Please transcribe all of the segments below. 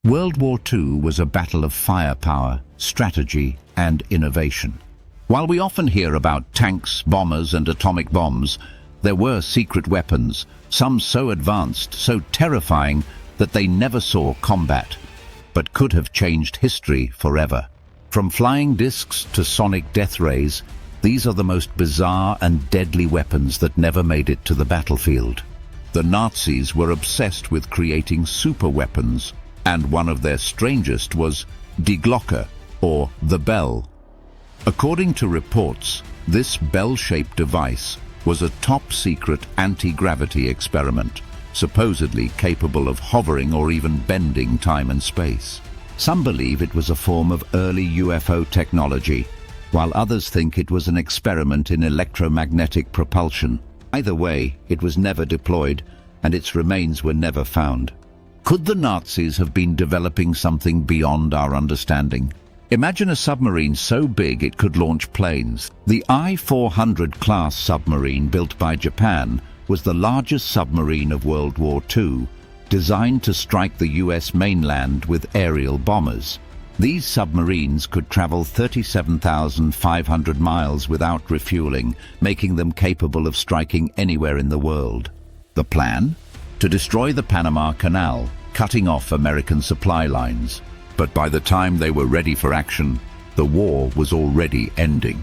World War II was a battle of firepower, strategy, and innovation. While we often hear about tanks, bombers, and atomic bombs, there were secret weapons, some so advanced, so terrifying, that they never saw combat, but could have changed history forever. From flying discs to sonic death rays, these are the most bizarre and deadly weapons that never made it to the battlefield. The Nazis were obsessed with creating super weapons, and one of their strangest was Die Glocke, or the bell. According to reports, this bell-shaped device was a top-secret anti-gravity experiment, supposedly capable of hovering or even bending time and space. Some believe it was a form of early UFO technology, while others think it was an experiment in electromagnetic propulsion. Either way, it was never deployed, and its remains were never found. Could the Nazis have been developing something beyond our understanding? Imagine a submarine so big it could launch planes. The I-400 class submarine built by Japan was the largest submarine of World War II, designed to strike the US mainland with aerial bombers. These submarines could travel 37,500 miles without refueling, making them capable of striking anywhere in the world. The plan? To destroy the Panama Canal, cutting off American supply lines. But by the time they were ready for action, the war was already ending.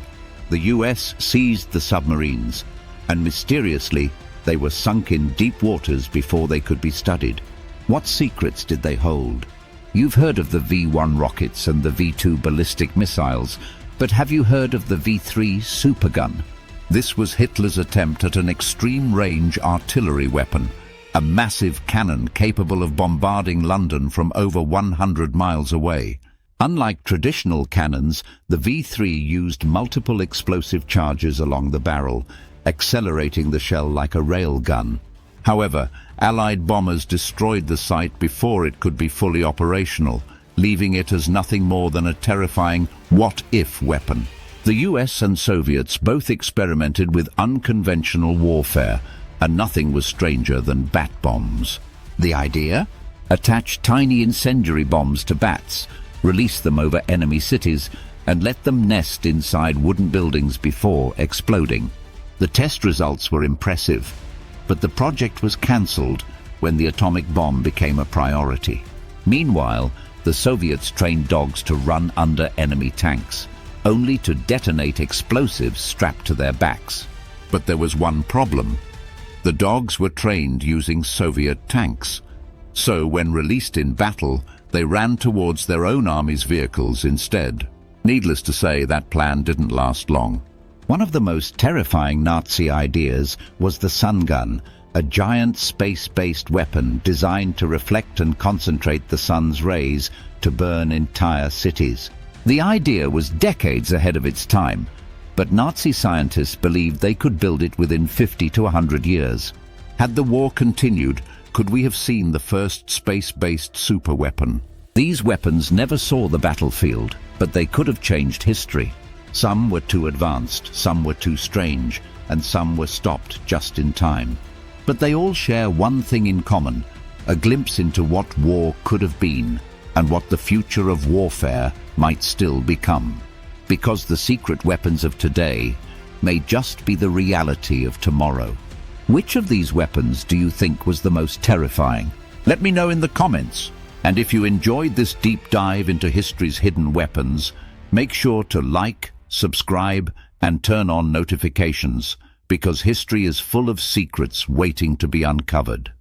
The US seized the submarines, and mysteriously, they were sunk in deep waters before they could be studied. What secrets did they hold? You've heard of the V-1 rockets and the V-2 ballistic missiles, but have you heard of the V-3 supergun? This was Hitler's attempt at an extreme-range artillery weapon, a massive cannon capable of bombarding London from over 100 miles away. Unlike traditional cannons, the V-3 used multiple explosive charges along the barrel, accelerating the shell like a rail gun. However, Allied bombers destroyed the site before it could be fully operational, leaving it as nothing more than a terrifying what-if weapon. The US and Soviets both experimented with unconventional warfare, and nothing was stranger than bat bombs. The idea? Attach tiny incendiary bombs to bats, release them over enemy cities, and let them nest inside wooden buildings before exploding. The test results were impressive, but the project was cancelled when the atomic bomb became a priority. Meanwhile, the Soviets trained dogs to run under enemy tanks, only to detonate explosives strapped to their backs. But there was one problem. The dogs were trained using Soviet tanks, so when released in battle, they ran towards their own army's vehicles instead. Needless to say, that plan didn't last long. One of the most terrifying Nazi ideas was the sun gun, a giant space-based weapon designed to reflect and concentrate the sun's rays to burn entire cities. The idea was decades ahead of its time, but Nazi scientists believed they could build it within 50 to 100 years. Had the war continued, could we have seen the first space-based superweapon? These weapons never saw the battlefield, but they could have changed history. Some were too advanced, some were too strange, and some were stopped just in time. But they all share one thing in common, a glimpse into what war could have been, and what the future of warfare might still become. Because the secret weapons of today may just be the reality of tomorrow. Which of these weapons do you think was the most terrifying? Let me know in the comments. And if you enjoyed this deep dive into history's hidden weapons, make sure to like, subscribe, and turn on notifications, because history is full of secrets waiting to be uncovered.